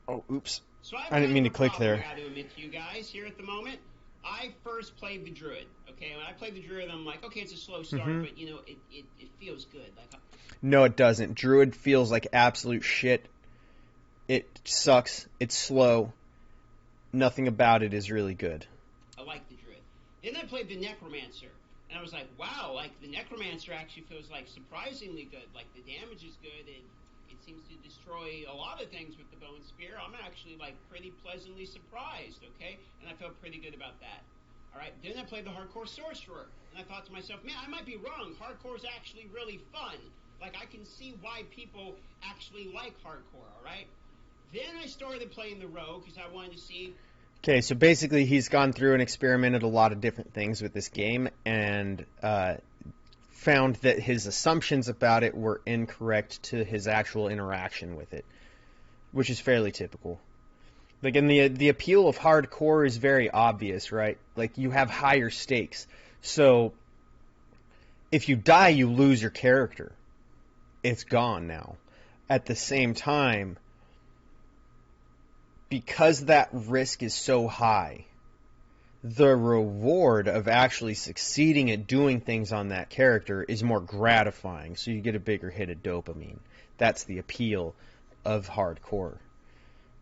Oh, oops. So I have I didn't kind mean of to a click problem I there. got to admit to you guys here at the moment. I first played the Druid. Okay, when I played the Druid, I'm like, okay, it's a slow start, Hmm. but you know, it feels good. Like No, it doesn't. Druid feels like absolute shit. It sucks. It's slow. Nothing about it is really good. I like the Druid. Then I played the Necromancer, and I was like, wow, like the Necromancer actually feels like surprisingly good. Like the damage is good, and it seems to destroy a lot of things with the Bone Spear. I'm actually like pretty pleasantly surprised, okay? And I felt pretty good about that. All right, then I played the Hardcore Sorcerer, and I thought to myself, man, I might be wrong. Hardcore is actually really fun. Like I can see why people actually like hardcore. All right. Then I started playing the Rogue because I wanted to see. Okay, so basically he's gone through and experimented a lot of different things with this game and found that his assumptions about it were incorrect to his actual interaction with it, which is fairly typical. Like, and the appeal of hardcore is very obvious, right? Like, you have higher stakes. So, if you die, you lose your character. It's gone now. At the same time, because that risk is so high, the reward of actually succeeding at doing things on that character is more gratifying, so you get a bigger hit of dopamine. That's the appeal of hardcore.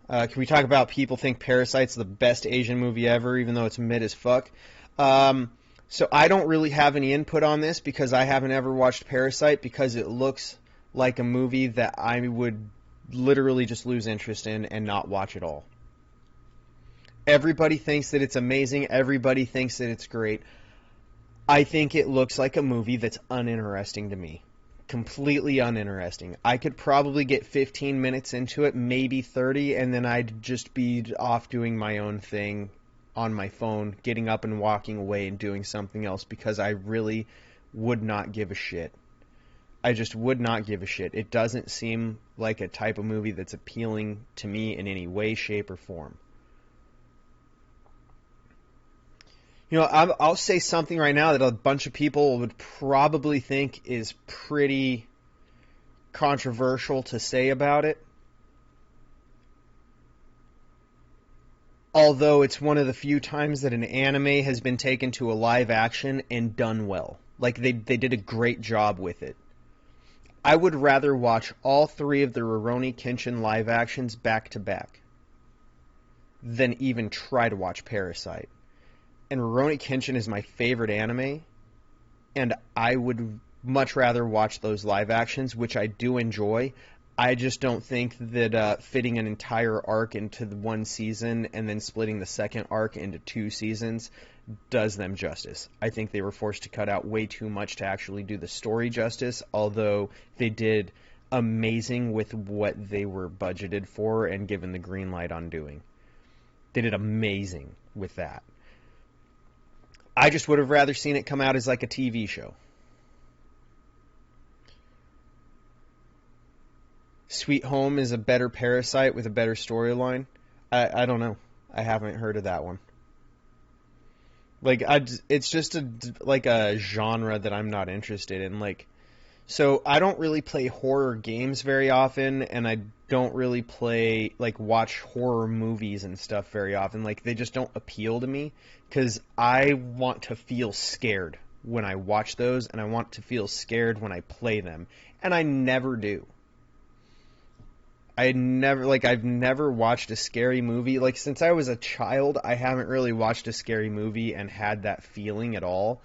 Can we talk about people think Parasite's the best Asian movie ever, even though it's mid as fuck? Um, so I don't really have any input on this because I haven't ever watched Parasite because it looks like a movie that I would literally just lose interest in and not watch at all. Everybody thinks that it's amazing. Everybody thinks that it's great. I think it looks like a movie that's uninteresting to me. Completely uninteresting. I could probably get 15 minutes into it, maybe 30, and then I'd just be off doing my own thing on my phone, getting up and walking away and doing something else because I really would not give a shit. I just would not give a shit. It doesn't seem like a type of movie that's appealing to me in any way, shape, or form. You know, I'll say something right now that a bunch of people would probably think is pretty controversial to say about it. Although it's one of the few times that an anime has been taken to a live action and done well. Like they did a great job with it. I would rather watch all three of the Rurouni Kenshin live actions back to back than even try to watch Parasite. And Rurouni Kenshin is my favorite anime, and I would much rather watch those live actions, which I do enjoy. I just don't think that fitting an entire arc into the one season and then splitting the second arc into two seasons does them justice. I think they were forced to cut out way too much to actually do the story justice, although they did amazing with what they were budgeted for and given the green light on doing. They did amazing with that. I just would have rather seen it come out as like a TV show. Sweet Home is a better Parasite with a better storyline. I don't know. I haven't heard of that one. Like it's just like a genre that I'm not interested in. Like, so I don't really play horror games very often, and I don't really watch horror movies and stuff very often. Like, they just don't appeal to me because I want to feel scared when I watch those, and I want to feel scared when I play them, and I never do. I've never watched a scary movie. Like, since I was a child, I haven't really watched a scary movie and had that feeling at all.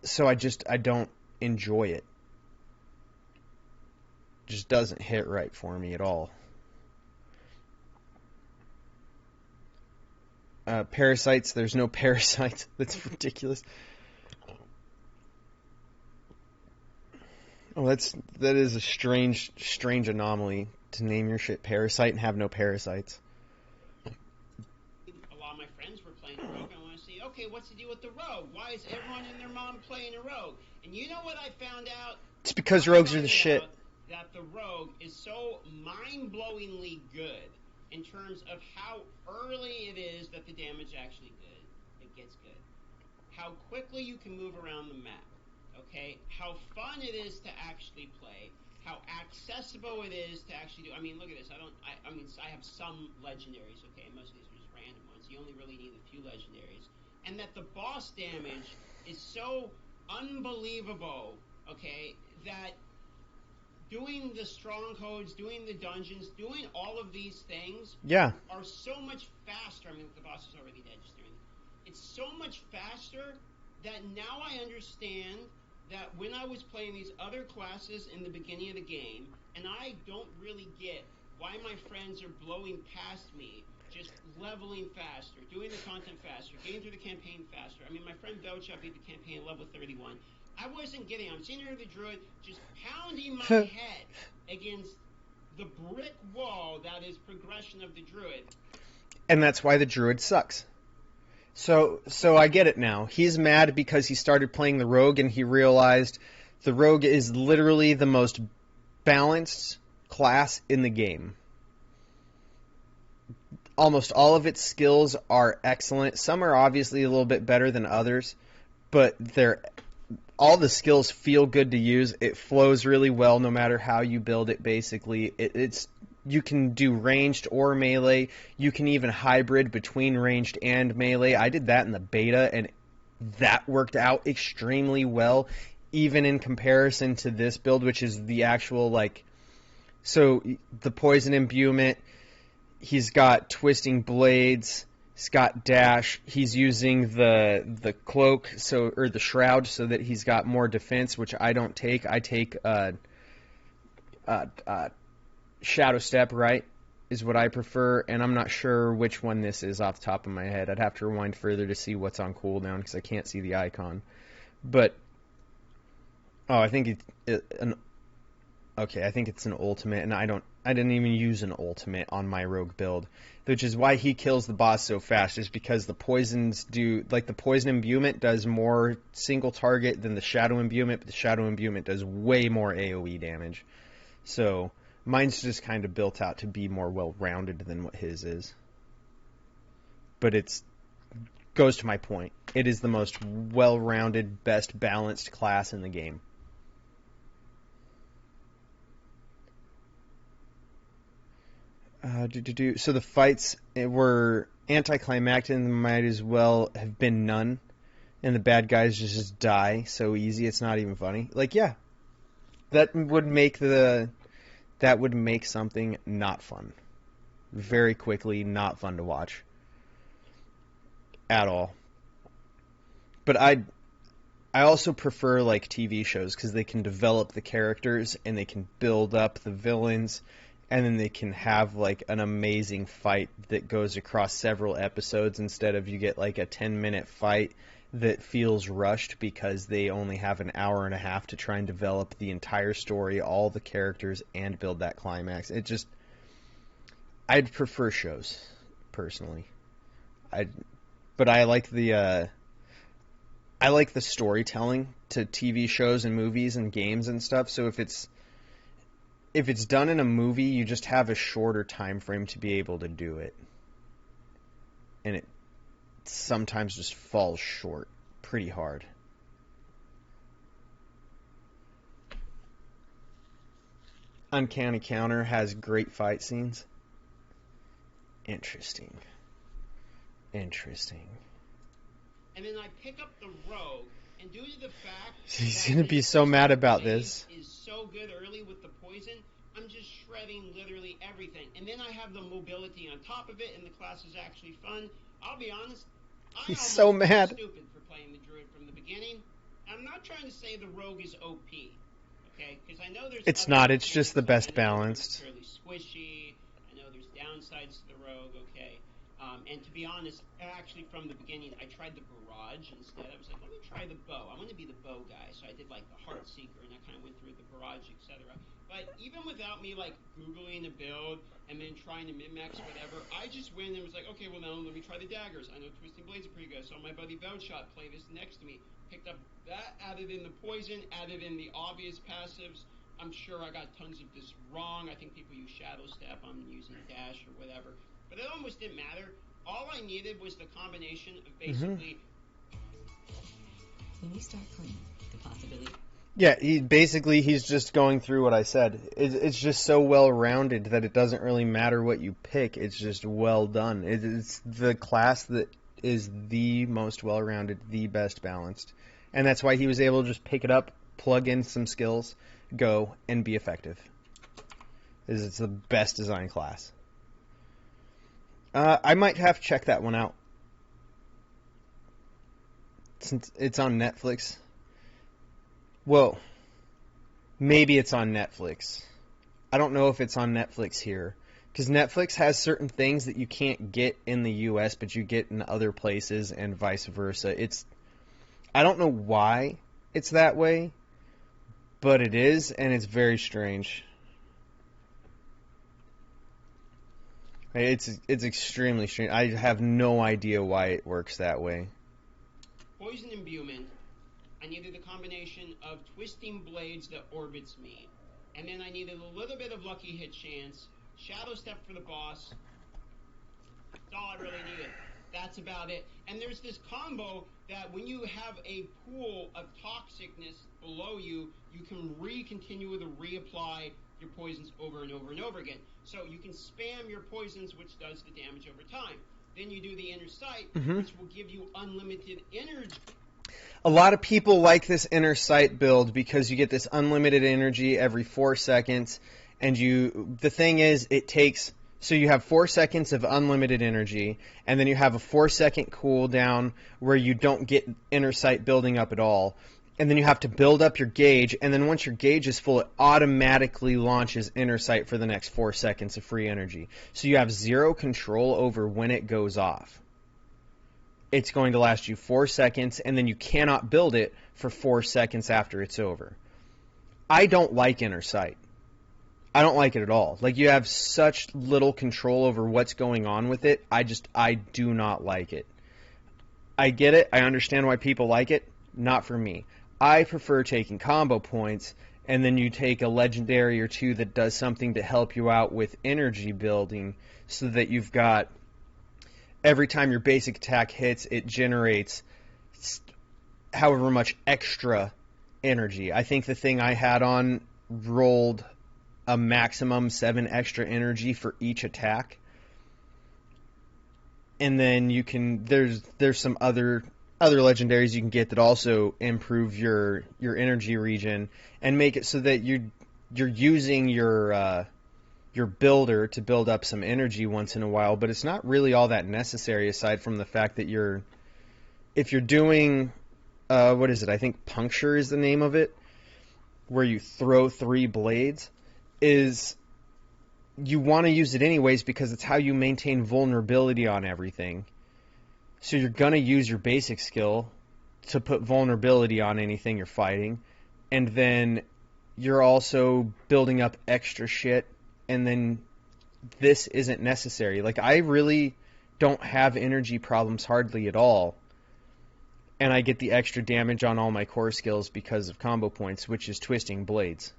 So I don't enjoy it. Just doesn't hit right for me at all. Parasites, there's no parasites. That's ridiculous. Oh, that is a strange anomaly to name your shit Parasite and have no parasites. A lot of my friends were playing a Rogue. I want to see, okay, what's the deal with the Rogue? Why is everyone and their mom playing a Rogue? And you know what I found out? It's because I rogues are the found shit. out that the Rogue is so mind-blowingly good in terms of how early it is that the damage actually good. It gets good. How quickly you can move around the map. Okay, how fun it is to actually play, how accessible it is to actually do. I mean, look at this. I have some legendaries, okay, and most of these are just random ones. You only really need a few legendaries, and that the boss damage is so unbelievable, okay, that doing the strongholds, doing the dungeons, doing all of these things Yeah. are so much faster. I mean, the boss is already dead. Just doing it. It's so much faster that now I understand that when I was playing these other classes in the beginning of the game, and I don't really get why my friends are blowing past me, just leveling faster, doing the content faster, getting through the campaign faster. I mean, my friend Belchop beat the campaign at level 31. I wasn't getting. I'm sitting here with the druid just pounding my head against the brick wall that is progression of the druid. And that's why the druid sucks. So I get it now. He's mad because he started playing the rogue and he realized the rogue is literally the most balanced class in the game. Almost all of its skills are excellent. Some are obviously a little bit better than others, but all the skills feel good to use. It flows really well no matter how you build it, basically. You can do ranged or melee. You can even hybrid between ranged and melee. I did that in the beta, and that worked out extremely well, even in comparison to this build, which is the actual, so the poison imbuement, he's got twisting blades, he's got dash, he's using the cloak, or the shroud, so that he's got more defense, which I don't take. I take Shadow Step, right, is what I prefer, and I'm not sure which one this is off the top of my head. I'd have to rewind further to see what's on cooldown, because I can't see the icon. But, I think I think it's an ultimate, and I didn't even use an ultimate on my rogue build, which is why he kills the boss so fast, is because the poisons the poison imbuement does more single target than the shadow imbuement, but the shadow imbuement does way more AoE damage. So mine's just kind of built out to be more well-rounded than what his is. But goes to my point. It is the most well-rounded, best balanced class in the game. So the fights were anticlimactic and might as well have been none. And the bad guys just die so easy it's not even funny. Yeah. That would make something not fun. Very quickly, not fun to watch. At all. But I also prefer TV shows, because they can develop the characters and they can build up the villains, and then they can have an amazing fight that goes across several episodes, instead of you get a 10-minute fight that feels rushed because they only have an hour and a half to try and develop the entire story, all the characters, and build that climax. I'd prefer shows, personally. But I like the storytelling to TV shows and movies and games and stuff. So if it's done in a movie, you just have a shorter time frame to be able to do it. And it sometimes just falls short pretty hard. Uncanny Counter has great fight scenes. Interesting. And then I pick up the rogue, and due to the fact he's gonna be so mad about this, is so good early with the poison, I'm just shredding literally everything. And then I have the mobility on top of it, and the class is actually fun. I'll be honest, he's so mad. Stupid for playing the druid from the beginning. I'm not trying to say the rogue is OP, okay? Because I know there's. It's not. It's just the best balanced. It's fairly squishy. I know there's downsides to the rogue, okay? And to be honest, actually from the beginning, I tried the barrage instead. I was like, let me try the bow. I want to be the bow guy, so I did the Heart Seeker, and I kind of went through the barrage, etc. But even without me googling a build and then trying to min-max whatever, I just went and was like, okay, well now let me try the daggers. I know Twisting Blades are pretty good. So my buddy Belchop play this next to me, picked up that, added in the poison, added in the obvious passives. I'm sure I got tons of this wrong. I think people use Shadow Step. I'm using Dash or whatever. But it almost didn't matter. All I needed was the combination of basically... When we start playing, the possibility... Yeah, he's just going through what I said. It's just so well rounded that it doesn't really matter what you pick. It's just well done. It's the class that is the most well rounded, the best balanced, and that's why he was able to just pick it up, plug in some skills, go, and be effective. It's the best design class. I might have to check that one out since it's on Netflix. Well, maybe it's on Netflix. I don't know if it's on Netflix here. Because Netflix has certain things that you can't get in the US, but you get in other places, and vice versa. I don't know why it's that way, but it is, and it's very strange. It's extremely strange. I have no idea why it works that way. Poison imbuement. I needed a combination of twisting blades that orbits me. And then I needed a little bit of lucky hit chance. Shadow step for the boss. That's all I really needed. That's about it. And there's this combo that when you have a pool of toxicness below you, you can continue to reapply your poisons over and over and over again. So you can spam your poisons, which does the damage over time. Then you do the inner sight, which will give you unlimited energy. A lot of people like this inner sight build because you get this unlimited energy every 4 seconds, and the thing is, so you have 4 seconds of unlimited energy, and then you have a 4-second cooldown where you don't get inner sight building up at all. And then you have to build up your gauge, and then once your gauge is full, it automatically launches inner sight for the next 4 seconds of free energy. So you have zero control over when it goes off. It's going to last you 4 seconds, and then you cannot build it for 4 seconds after it's over. I don't like inner sight. I don't like it at all. Like, you have such little control over what's going on with it. I do not like it. I get it. I understand why people like it. Not for me. I prefer taking combo points, and then you take a legendary or two that does something to help you out with energy building, so that you've got, every time your basic attack hits, it generates however much extra energy. I think the thing I had on rolled a maximum 7 extra energy for each attack. And then you can, there's some other legendaries you can get that also improve your energy regen and make it so that you're using your builder to build up some energy once in a while, but it's not really all that necessary, aside from the fact that if you're doing what is it? I think puncture is the name of it, where you throw 3 blades, is you want to use it anyways because it's how you maintain vulnerability on everything. So you're going to use your basic skill to put vulnerability on anything you're fighting, and then you're also building up extra shit, and then this isn't necessary. Like, I really don't have energy problems hardly at all, and I get the extra damage on all my core skills because of combo points, which is twisting blades.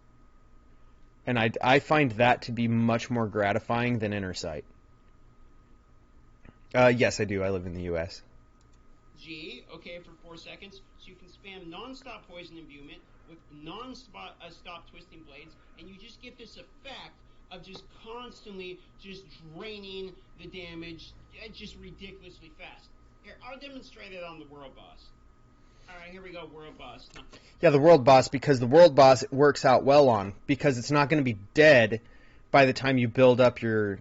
And I find that to be much more gratifying than inner sight. Yes, I do. I live in the U.S. G, okay, for 4 seconds. So you can spam non-stop poison imbuement with non-stop twisting blades, and you just get this effect of just constantly just draining the damage just ridiculously fast. Here, I'll demonstrate it on the world boss. Alright, here we go, world boss. Yeah, the world boss, because the world boss it works out well on, because it's not going to be dead by the time you build up your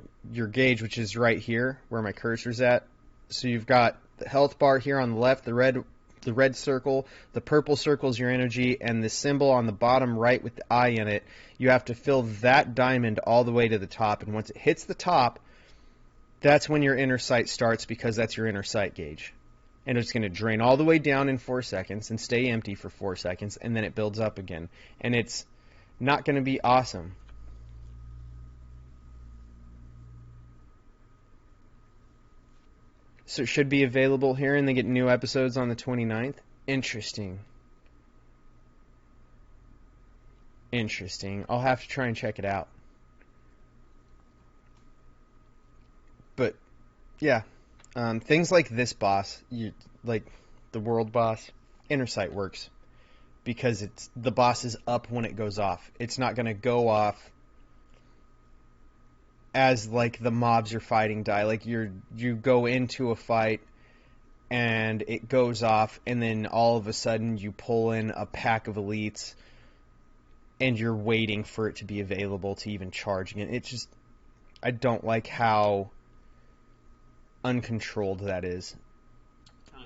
gauge, which is right here, where my cursor's at. So you've got the health bar here on the left, the red circle, the purple circle is your energy, and the symbol on the bottom right with the eye in it, you have to fill that diamond all the way to the top, and once it hits the top, that's when your inner sight starts, because that's your inner sight gauge. And it's going to drain all the way down in 4 seconds and stay empty for 4 seconds, and then it builds up again. And it's not going to be awesome. So it should be available here, and they get new episodes on the 29th. Interesting. Interesting. I'll have to try and check it out. But, yeah. Things like this boss, like the world boss, inner sight works because the boss is up when it goes off. It's not going to go off as like the mobs you're fighting die. Like you go into a fight and it goes off, and then all of a sudden you pull in a pack of elites and you're waiting for it to be available to even charge again. It's just, I don't like how uncontrolled that is.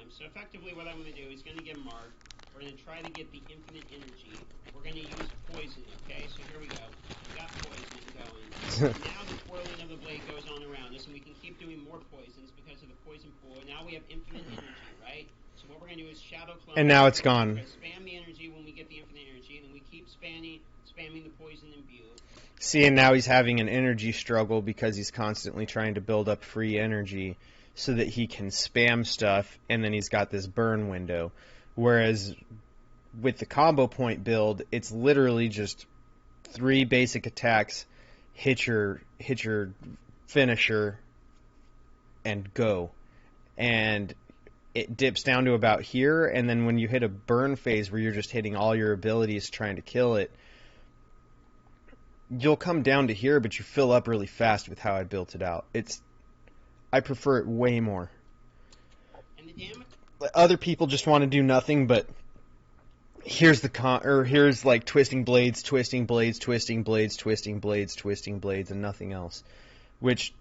So effectively what I'm going to do is going to get Mark. We're going to try to get the infinite energy. We're going to use poison, okay? So here we go. We got poison going. Now the twirling of the blade goes on around us, and we can keep doing more poisons because of the poison pool. And now we have infinite energy, right? So what we're going to do is shadow clone. And now it's gone. Spam the energy when we get the infinite energy, and then we keep spamming the poison imbue. See, and now he's having an energy struggle because he's constantly trying to build up free energy so that he can spam stuff, and then he's got this burn window. Whereas with the combo point build, it's literally just 3 basic attacks, hit your finisher, and go. And it dips down to about here, and then when you hit a burn phase where you're just hitting all your abilities trying to kill it, you'll come down to here, but you fill up really fast with how I built it out. I prefer it way more. And the damage? Other people just want to do nothing, but here's here's like twisting blades, and nothing else. Which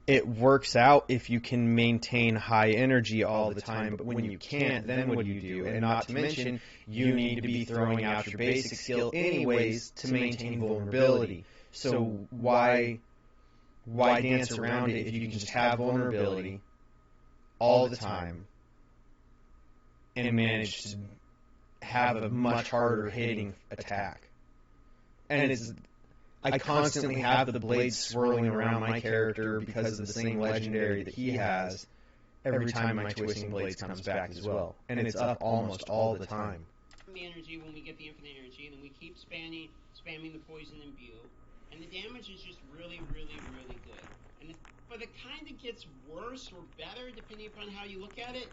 it works out if you can maintain high energy all the time, but when you can't, then what do you do? And not to mention, you need to be throwing out your basic skill anyways to maintain vulnerability. So why dance around it if you can just have vulnerability all the time and manage to have a much harder hitting attack? And I constantly have the blades swirling around my character because of the same legendary that he has every time my twisting blades comes back as well. And it's up almost all the time. The energy when we get the infinite energy, and then we keep spamming the poison imbue, and the damage is just really, really, really good. But it kind of gets worse or better depending upon how you look at it.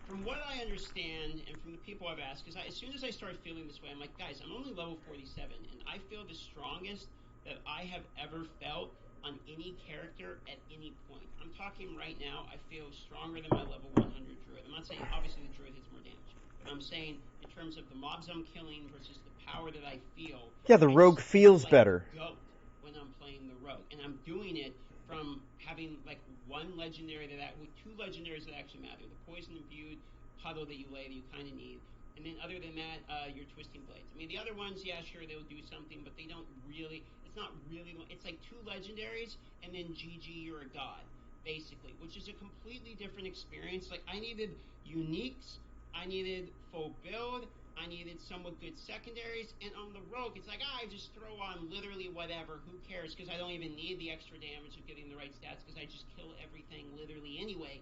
From what I understand, and from the people I've asked, because as soon as I started feeling this way, I'm like, guys, I'm only level 47, and I feel the strongest that I have ever felt on any character at any point. I'm talking right now, I feel stronger than my level 100 druid. I'm not saying, obviously, the druid hits more damage, but I'm saying in terms of the mobs I'm killing versus the power that I feel. Yeah, the rogue feels like better. Goat when I'm playing the rogue, and I'm doing it from having like one legendary with 2 legendaries that actually matter: the poison imbued puddle that you lay that you kind of need, and then other than that, your twisting blades. I mean, the other ones, yeah, sure, they'll do something, but they don't really. It's not really. It's like 2 legendaries, and then GG, you're a god, basically, which is a completely different experience. Like I needed uniques, I needed full build, I needed somewhat good secondaries, and on the rogue, it's like, I just throw on literally whatever, who cares, because I don't even need the extra damage of getting the right stats, because I just kill everything literally anyway.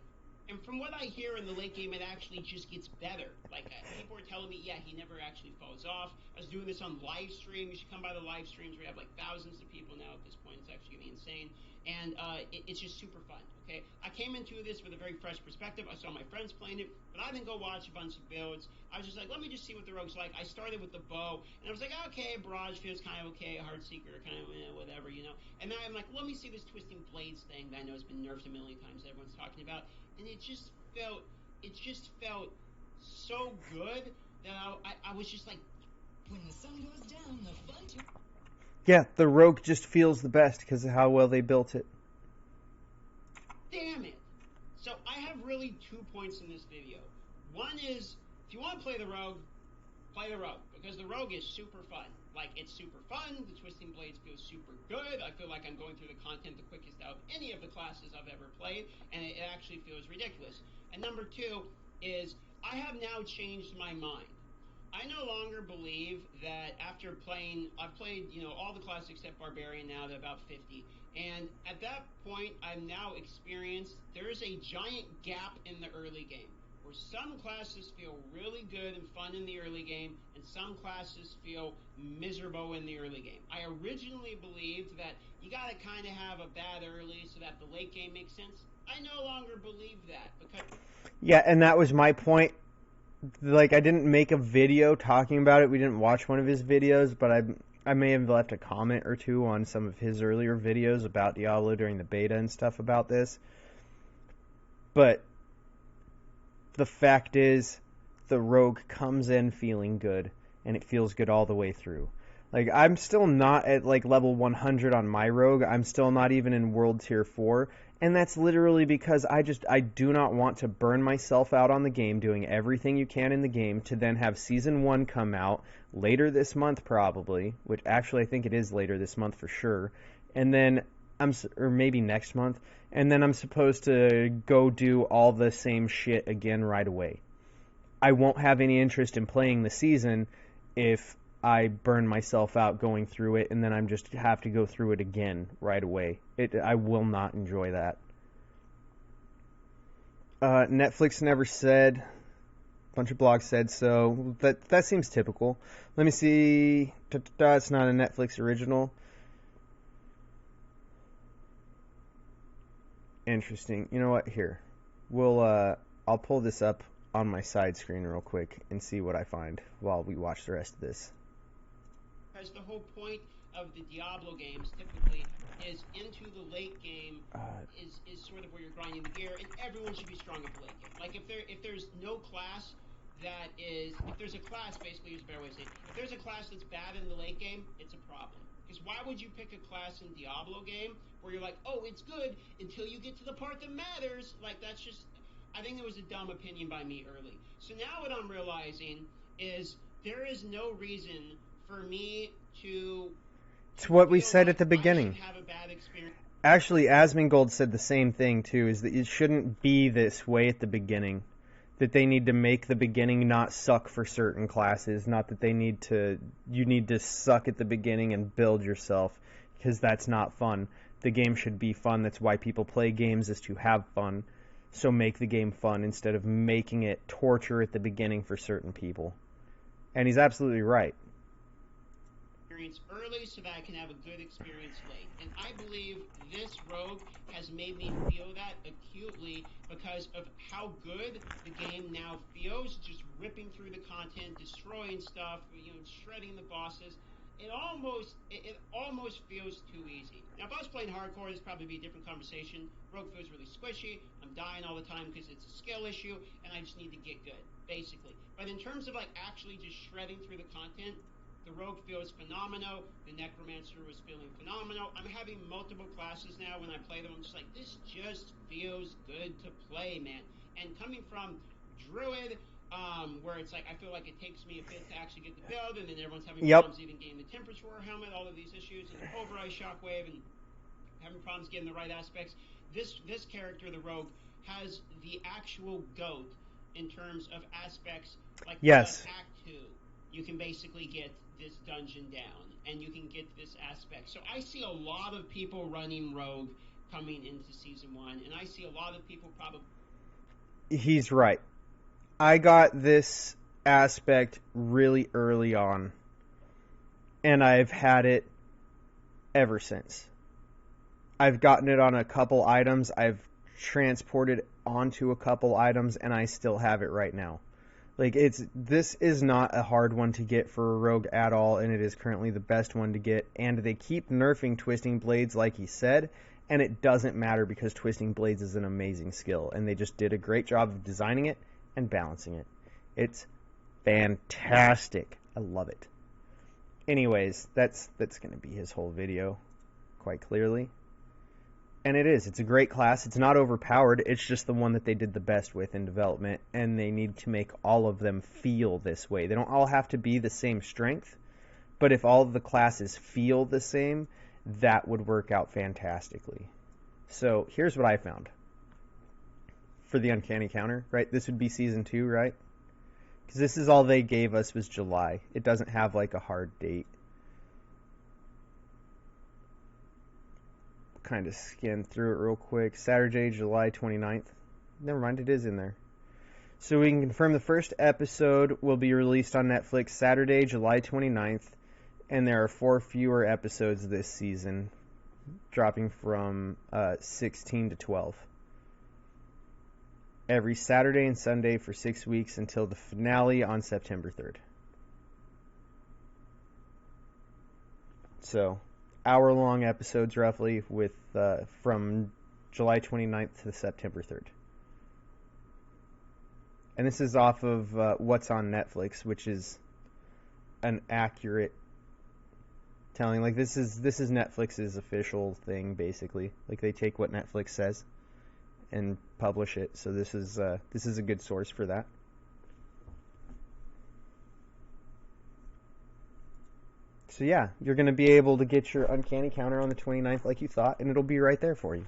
And from what I hear in the late game, it actually just gets better. Like, people are telling me, yeah, he never actually falls off. I was doing this on live stream. You should come by the live streams. We have like thousands of people now at this point. It's actually getting insane. And it's just super fun, okay? I came into this with a very fresh perspective. I saw my friends playing it, but I didn't go watch a bunch of builds. I was just like, let me just see what the rogue's like. I started with the bow, and I was like, okay, barrage feels kind of okay, Heartseeker kind of whatever, you know? And then I'm like, let me see this twisting blades thing that I know has been nerfed a million times that everyone's talking about. And it just felt so good that I was just like, when the sun goes down, the fun to... Yeah, the rogue just feels the best because of how well they built it. Damn it! So I have really 2 points in this video. One is, if you want to play the rogue, because the rogue is super fun. Like, it's super fun, the twisting blades feel super good, I feel like I'm going through the content the quickest out of any of the classes I've ever played, and it actually feels ridiculous. And number 2 is, I have now changed my mind. I no longer believe that after I've played, all the classes except Barbarian now, to about 50, and at that point, I've now experienced, there is a giant gap in the early game. Some classes feel really good and fun in the early game, and some classes feel miserable in the early game. I originally believed that you gotta kind of have a bad early so that the late game makes sense. I no longer believe that, because... Yeah, and that was my point like, I didn't make a video talking about it. We didn't watch one of his videos, but I may have left a comment or two on some of his earlier videos about Diablo during the beta and stuff about this. But the fact is, the Rogue comes in feeling good, and it feels good all the way through. Like, I'm still not at, like, level 100 on my Rogue. I'm still not even in World Tier 4. And that's literally because I do not want to burn myself out on the game doing everything you can in the game to then have Season 1 come out later this month probably, which actually I think it is later this month for sure. And then or maybe next month. And then I'm supposed to go do all the same shit again right away. I won't have any interest in playing the season if I burn myself out going through it, and then I'm just have to go through it again right away. I will not enjoy that. Netflix never said. A bunch of blogs said so. That seems typical. Let me see. It's not a Netflix original. Interesting. You know what? Here, I'll pull this up on my side screen real quick and see what I find while we watch the rest of this. Because the whole point of the Diablo games typically is into the late game is sort of where you're grinding the gear, and everyone should be strong at the late game. Like if there's no class that is, if there's a class, basically is a better way to say it, if there's a class that's bad in the late game, it's a problem. Because why would you pick a class in Diablo game where you're like, oh, it's good until you get to the part that matters? Like, that's just, I think it was a dumb opinion by me early. So now what I'm realizing is there is no reason for me to... It's what we said at the beginning. Have a bad experience. Actually, Asmongold said the same thing, too, is that it shouldn't be this way at the beginning. That they need to make the beginning not suck for certain classes, not that you need to suck at the beginning and build yourself, because that's not fun. The game should be fun. That's why people play games, is to have fun. So make the game fun instead of making it torture at the beginning for certain people. And he's absolutely right. Early so that I can have a good experience late. And I believe this Rogue has made me feel that acutely because of how good the game now feels, just ripping through the content, destroying stuff, shredding the bosses. It almost feels too easy. Now, if I was playing hardcore, this would probably be a different conversation. Rogue feels really squishy. I'm dying all the time because it's a skill issue, and I just need to get good, basically. But in terms of actually just shredding through the content, the Rogue feels phenomenal. The Necromancer was feeling phenomenal. I'm having multiple classes now when I play them. I'm just like, this just feels good to play, man. And coming from Druid, where it's like, I feel like it takes me a bit to actually get the build, and then everyone's having problems even getting the Temperature War helmet, all of these issues, and Overeye Shockwave, and having problems getting the right aspects. This character, the Rogue, has the actual GOAT in terms of aspects. Like yes. Act 2, you can basically get this dungeon down, and you can get this aspect. So I see a lot of people running Rogue coming into Season 1, and I see a lot of people probably... He's right. I got this aspect really early on, and I've had it ever since. I've gotten it on a couple items, I've transported onto a couple items, and I still have it right now. Like, this is not a hard one to get for a Rogue at all, and it is currently the best one to get. And they keep nerfing Twisting Blades, like he said, and it doesn't matter because Twisting Blades is an amazing skill, and they just did a great job of designing it and balancing it. It's fantastic. I love it. Anyways, that's going to be his whole video, quite clearly. And it is. It's a great class. It's not overpowered. It's just the one that they did the best with in development, and they need to make all of them feel this way. They don't all have to be the same strength, but if all of the classes feel the same, that would work out fantastically. So here's what I found for the Uncanny Counter, right? This would be Season 2, right? Because this is all they gave us was July. It doesn't have like a hard date. Kind of scan through it real quick. Saturday, July 29th. Never mind, it is in there. So we can confirm the first episode will be released on Netflix Saturday, July 29th, and there are 4 fewer episodes this season, dropping from 16 to 12. every Saturday and Sunday for 6 weeks until the finale on September 3rd. So, hour-long episodes roughly with from July 29th to September 3rd. And this is off of what's on Netflix, which is an accurate telling. Like this is Netflix's official thing, basically. Like they take what Netflix says and publish it. So this is a good source for that. So yeah, you're going to be able to get your Uncanny Counter on the 29th like you thought, and it'll be right there for you.